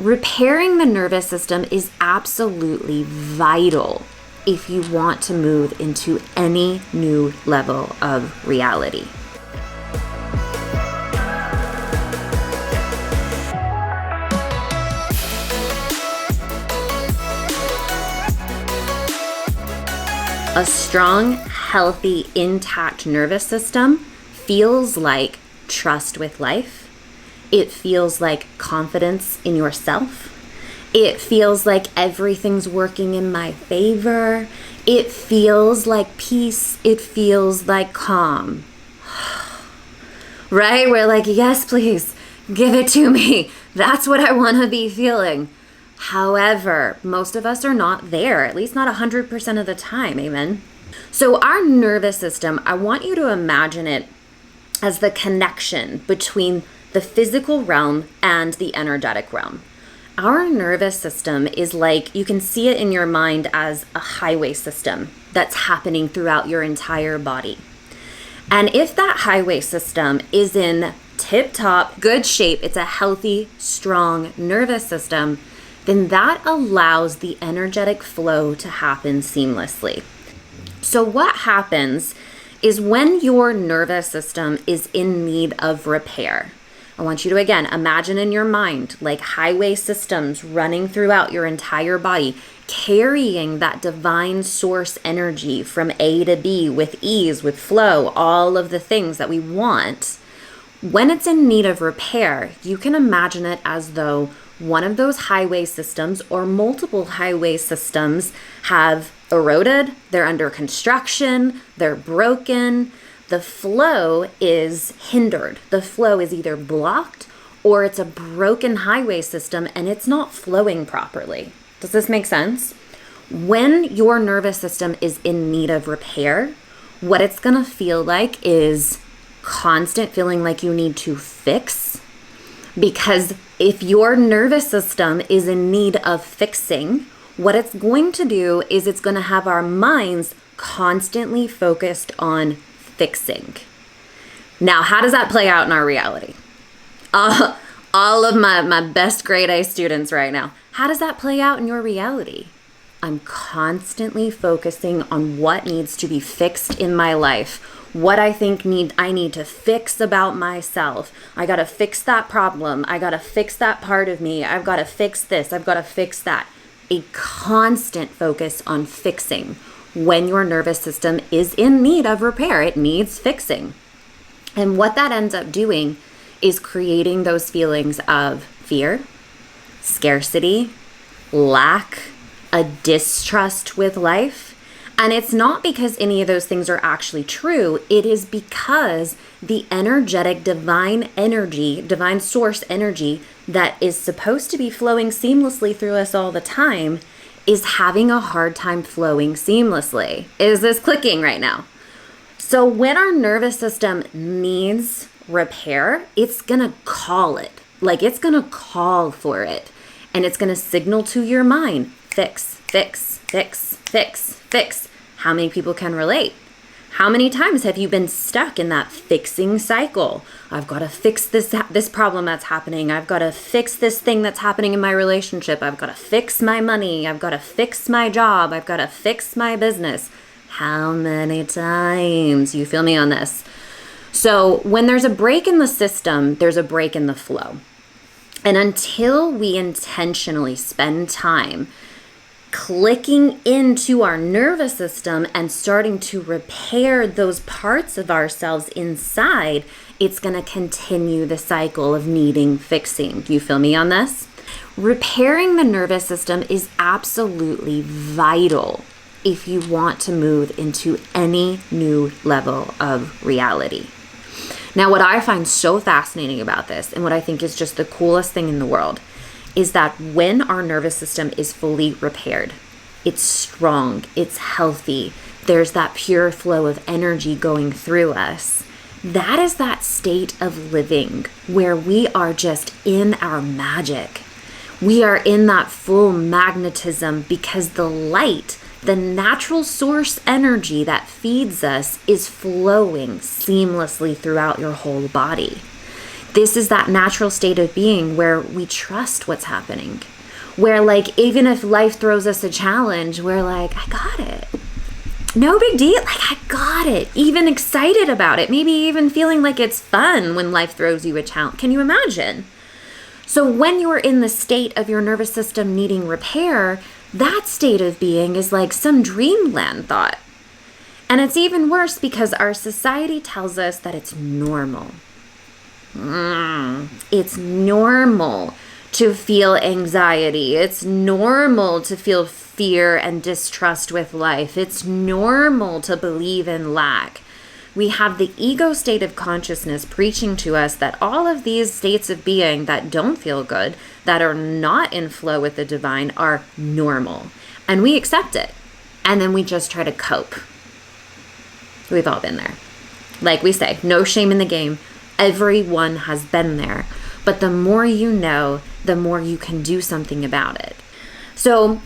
Repairing the nervous system is absolutely vital if you want to move into any new level of reality. A strong, healthy, intact nervous system feels like trust with life. It feels like confidence in yourself. It feels like everything's working in my favor. It feels like peace. It feels like calm. Right? We're like, yes, please, give it to me. That's what I want to be feeling. However, most of us are not there, at least not 100% of the time, amen? So our nervous system, I want you to imagine it as the connection between the physical realm and the energetic realm. Our nervous system is like, you can see it in your mind as a highway system that's happening throughout your entire body. And if that highway system is in tip-top, good shape, it's a healthy, strong nervous system, then that allows the energetic flow to happen seamlessly. So what happens is when your nervous system is in need of repair, I want you to, again, imagine in your mind like highway systems running throughout your entire body, carrying that divine source energy from A to B with ease, with flow, all of the things that we want. When it's in need of repair, you can imagine it as though one of those highway systems or multiple highway systems have eroded, they're under construction, they're broken. The flow is hindered. The flow is either blocked or it's a broken highway system and it's not flowing properly. Does this make sense? When your nervous system is in need of repair, what it's gonna feel like is constant feeling like you need to fix. Because if your nervous system is in need of fixing, what it's going to do is it's going to have our minds constantly focused on fixing. Now, how does that play out in our reality? All of my best grade A students right now, how does that play out in your reality? I'm constantly focusing on what needs to be fixed in my life, what I think I need to fix about myself. I got to fix that problem. I got to fix that part of me. I've got to fix this. I've got to fix that. A constant focus on fixing when your nervous system is in need of repair. It needs fixing. And what that ends up doing is creating those feelings of fear, scarcity, lack, a distrust with life. And it's not because any of those things are actually true. It is because the energetic divine energy, divine source energy that is supposed to be flowing seamlessly through us all the time is having a hard time flowing seamlessly. Is this clicking right now? So when our nervous system needs repair, it's gonna call it. Like it's gonna call for it. And it's gonna signal to your mind, fix, fix, fix, fix, fix. How many people can relate? How many times have you been stuck in that fixing cycle? I've got to fix this problem that's happening. I've got to fix this thing that's happening in my relationship. I've got to fix my money. I've got to fix my job. I've got to fix my business. How many times? You feel me on this? So when there's a break in the system, there's a break in the flow. And until we intentionally spend time clicking into our nervous system and starting to repair those parts of ourselves inside, it's going to continue the cycle of needing fixing. You feel me on this? Repairing the nervous system is absolutely vital if you want to move into any new level of reality. Now, what I find so fascinating about this, and what I think is just the coolest thing in the world, is that when our nervous system is fully repaired, it's strong, it's healthy, there's that pure flow of energy going through us. That is that state of living where we are just in our magic. We are in that full magnetism because the light, the natural source energy that feeds us, is flowing seamlessly throughout your whole body. This is that natural state of being where we trust what's happening. Where like, even if life throws us a challenge, we're like, I got it. No big deal. Like, I got it. Even excited about it. Maybe even feeling like it's fun when life throws you a challenge. Can you imagine? So when you're in the state of your nervous system needing repair, that state of being is like some dreamland thought. And it's even worse because our society tells us that it's normal. It's normal to feel anxiety. It's normal to feel fear and distrust with life. It's normal to believe in lack. We have the ego state of consciousness preaching to us that all of these states of being that don't feel good, that are not in flow with the divine, are normal. And we accept it. And then we just try to cope. We've all been there. Like we say, no shame in the game. Everyone has been there. But the more you know, the more you can do something about it. So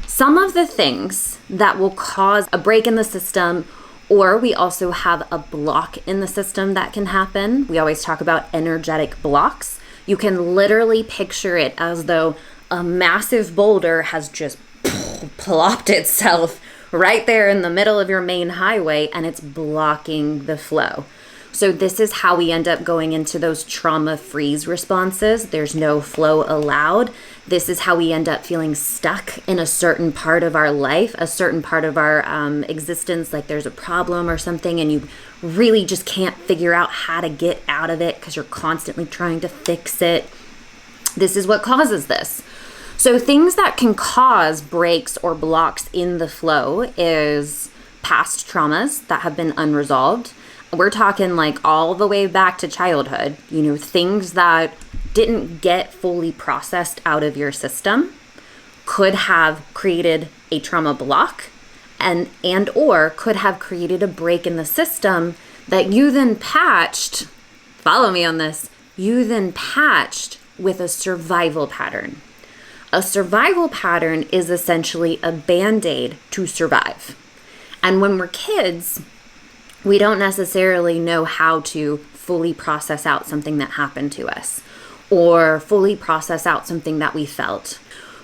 some of the things that will cause a break in the system, or we also have a block in the system that can happen. We always talk about energetic blocks. You can literally picture it as though a massive boulder has just plopped itself right there in the middle of your main highway, and it's blocking the flow. So this is how we end up going into those trauma freeze responses. There's no flow allowed. This is how we end up feeling stuck in a certain part of our life, a certain part of our existence, like there's a problem or something and you really just can't figure out how to get out of it because you're constantly trying to fix it. This is what causes this. So things that can cause breaks or blocks in the flow is past traumas that have been unresolved. We're talking like all the way back to childhood, things that didn't get fully processed out of your system could have created a trauma block and or could have created a break in the system that you then patched, follow me on this, you then patched with a survival pattern. A survival pattern is essentially a band-aid to survive. And when we're kids, we don't necessarily know how to fully process out something that happened to us or fully process out something that we felt.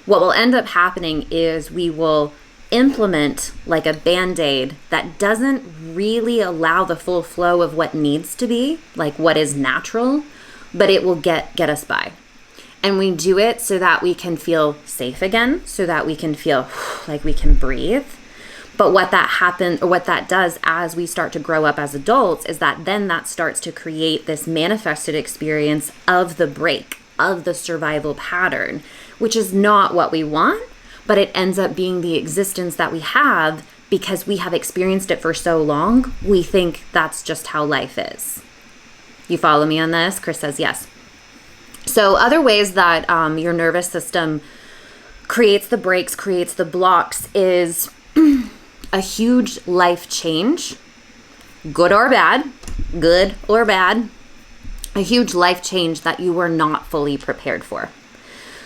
What will end up happening is we will implement like a band-aid that doesn't really allow the full flow of what needs to be, like what is natural, but it will get us by. And we do it so that we can feel safe again, so that we can feel like we can breathe. But what that does as we start to grow up as adults is that then that starts to create this manifested experience of the break, of the survival pattern, which is not what we want, but it ends up being the existence that we have because we have experienced it for so long, we think that's just how life is. You follow me on this? Chris says yes. So other ways that your nervous system creates the breaks, creates the blocks is a huge life change, good or bad, a huge life change that you were not fully prepared for.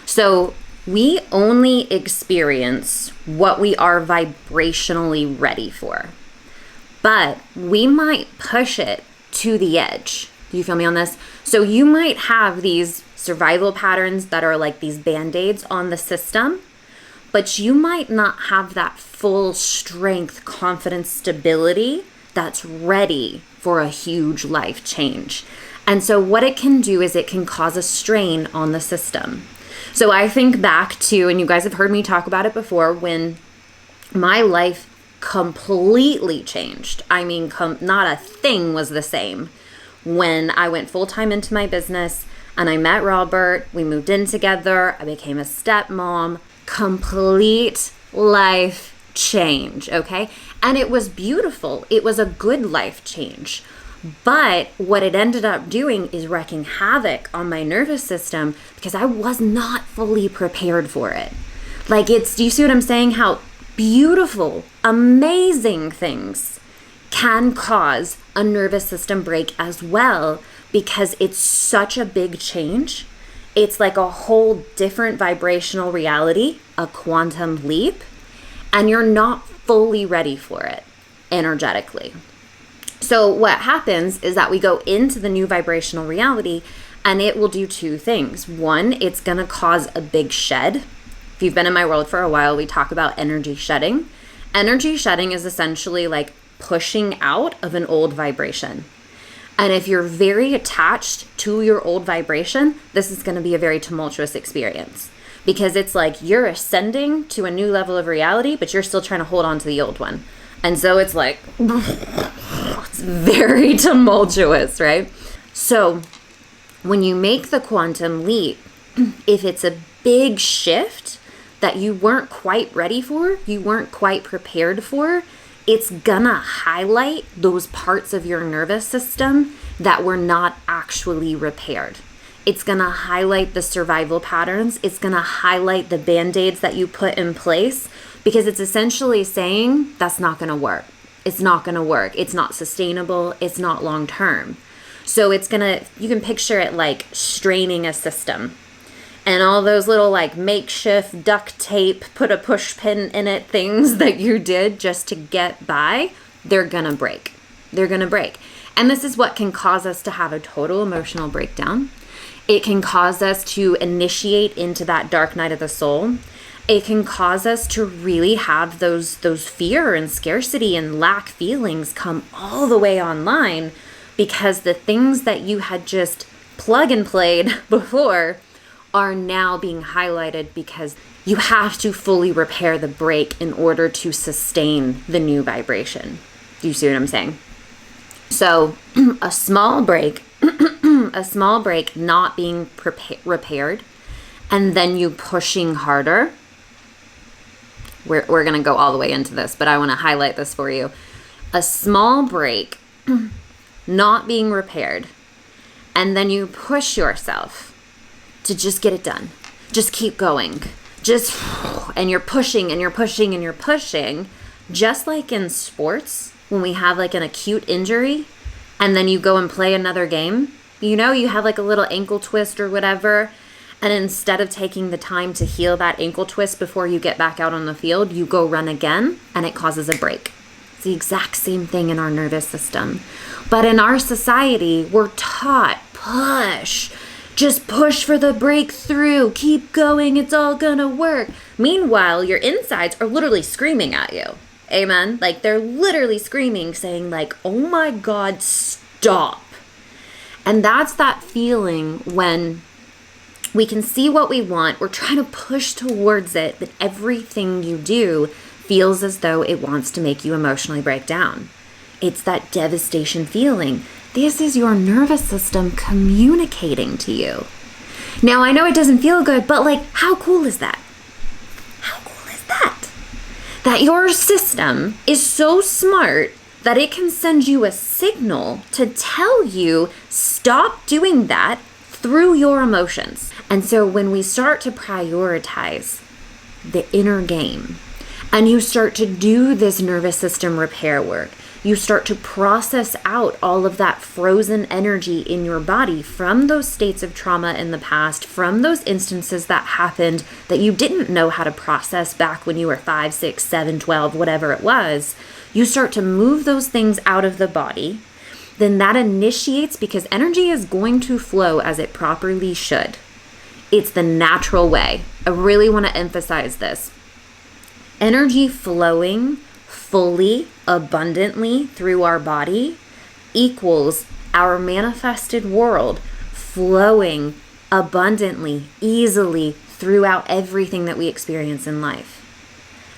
So we only experience what we are vibrationally ready for, but we might push it to the edge. Do you feel me on this? So you might have these survival patterns that are like these band-aids on the system, but you might not have that full strength, confidence, stability that's ready for a huge life change. And so what it can do is it can cause a strain on the system. So I think back to, and you guys have heard me talk about it before, when my life completely changed. I mean, not a thing was the same. When I went full-time into my business and I met Robert, we moved in together, I became a stepmom, complete life change, okay? And it was beautiful. It was a good life change. But what it ended up doing is wreaking havoc on my nervous system because I was not fully prepared for it. Like do you see what I'm saying? How beautiful, amazing things can cause a nervous system break as well because it's such a big change. It's like a whole different vibrational reality, a quantum leap, and you're not fully ready for it energetically. So what happens is that we go into the new vibrational reality, and it will do two things. One, it's going to cause a big shed. If you've been in my world for a while, we talk about energy shedding. Energy shedding is essentially like pushing out of an old vibration. And if you're very attached to your old vibration, this is going to be a very tumultuous experience, because it's like you're ascending to a new level of reality, but you're still trying to hold on to the old one. And so it's like, it's very tumultuous, right? So when you make the quantum leap, if it's a big shift that you weren't quite ready for, you weren't quite prepared for, it's gonna highlight those parts of your nervous system that were not actually repaired. It's gonna highlight the survival patterns. It's gonna highlight the band-aids that you put in place, because it's essentially saying that's not gonna work. It's not gonna work. It's not sustainable. It's not long-term. So it's gonna, you can picture it like straining a system. And all those little like makeshift duct tape, put a push pin in it things that you did just to get by, they're gonna break. They're gonna break. And this is what can cause us to have a total emotional breakdown. It can cause us to initiate into that dark night of the soul. It can cause us to really have those fear and scarcity and lack feelings come all the way online, because the things that you had just plug and played before are now being highlighted, because you have to fully repair the break in order to sustain the new vibration. Do you see what I'm saying? So a small break not being repaired, and then you pushing harder. We're going to go all the way into this, but I want to highlight this for you. A small break not being repaired, and then you push yourself to just get it done. Just keep going. And you're pushing and you're pushing and you're pushing. Just like in sports, when we have like an acute injury and then you go and play another game, you know, you have like a little ankle twist or whatever. And instead of taking the time to heal that ankle twist before you get back out on the field, you go run again and it causes a break. It's the exact same thing in our nervous system. But in our society, we're taught, push. Just push for the breakthrough. Keep going. It's all gonna work. Meanwhile, your insides are literally screaming at you. Amen? Like they're literally screaming, saying like, oh my God, stop. And that's that feeling when we can see what we want. We're trying to push towards it, but everything you do feels as though it wants to make you emotionally break down. It's that devastation feeling. This is your nervous system communicating to you. Now, I know it doesn't feel good, but like, how cool is that? How cool is that? That your system is so smart that it can send you a signal to tell you, stop doing that through your emotions. And so when we start to prioritize the inner game, and you start to do this nervous system repair work, you start to process out all of that frozen energy in your body from those states of trauma in the past, from those instances that happened that you didn't know how to process back when you were 5, 6, 7, 12, whatever it was. You start to move those things out of the body. Then that initiates, because energy is going to flow as it properly should. It's the natural way. I really want to emphasize this. Energy flowing fully, abundantly through our body equals our manifested world flowing abundantly, easily throughout everything that we experience in life.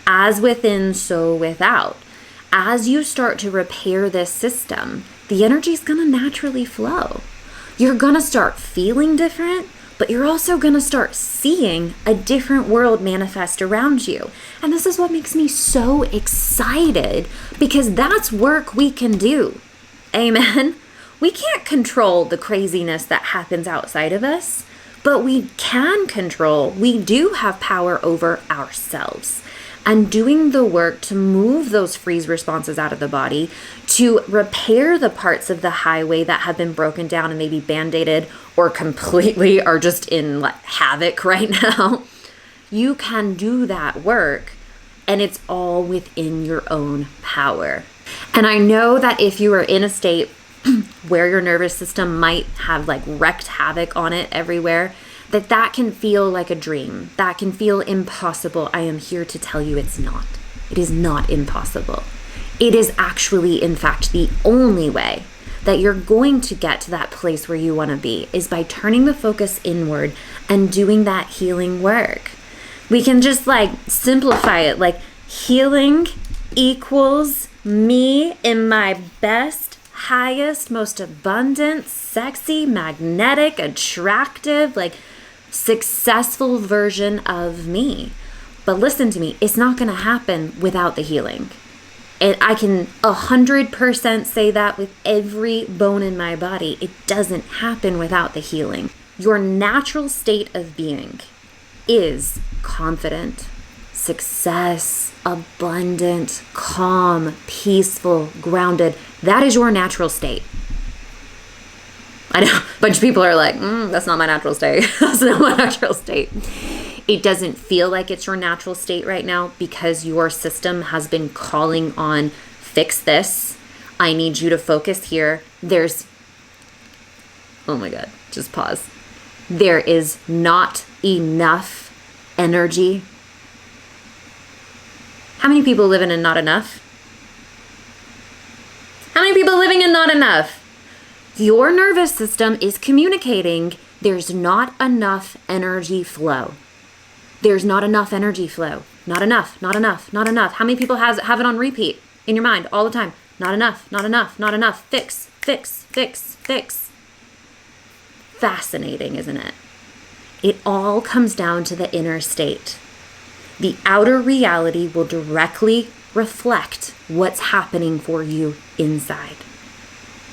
As within, so without. As you start to repair this system, the energy is going to naturally flow. You're going to start feeling different, but you're also going to start seeing a different world manifest around you. And this is what makes me so excited, because that's work we can do. Amen. We can't control the craziness that happens outside of us, but we can control, we do have power over ourselves. And doing the work to move those freeze responses out of the body, to repair the parts of the highway that have been broken down and maybe band-aided or completely are just in like havoc right now. You can do that work, and it's all within your own power. And I know that if you are in a state where your nervous system might have like wreaked havoc on it everywhere, that can feel like a dream. That can feel impossible. I am here to tell you it's not. It is not impossible. It is actually, in fact, the only way that you're going to get to that place where you want to be is by turning the focus inward and doing that healing work. We can just like simplify it, like healing equals me in my best, highest, most abundant, sexy, magnetic, attractive, like successful version of me. But listen to me, it's not going to happen without the healing. And I can 100% say that with every bone in my body. It doesn't happen without the healing. Your natural state of being is confident, success, abundant, calm, peaceful, grounded. That is your natural state. I know a bunch of people are like, that's not my natural state. That's not my natural state. It doesn't feel like it's your natural state right now because your system has been calling on, fix this. I need you to focus here. Oh my God, just pause. There is not enough energy. How many people living in not enough? How many people living in not enough? Your nervous system is communicating there's not enough energy flow. There's not enough energy flow. Not enough, not enough, not enough. How many people have it on repeat in your mind all the time? Not enough, not enough, not enough. Fix, fix, fix, fix. Fascinating, isn't it? It all comes down to the inner state. The outer reality will directly reflect what's happening for you inside.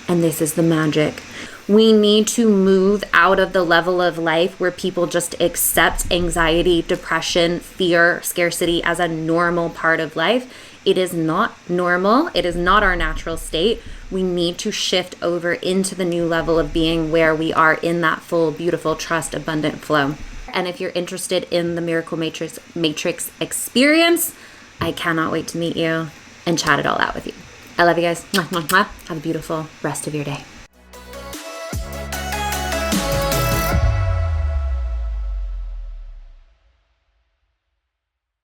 And this is the magic. We need to move out of the level of life where people just accept anxiety, depression, fear, scarcity as a normal part of life. It is not normal. It is not our natural state. We need to shift over into the new level of being where we are in that full, beautiful, trust, abundant flow. And if you're interested in the Miracle Matrix experience, I cannot wait to meet you and chat it all out with you. I love you guys. Have a beautiful rest of your day.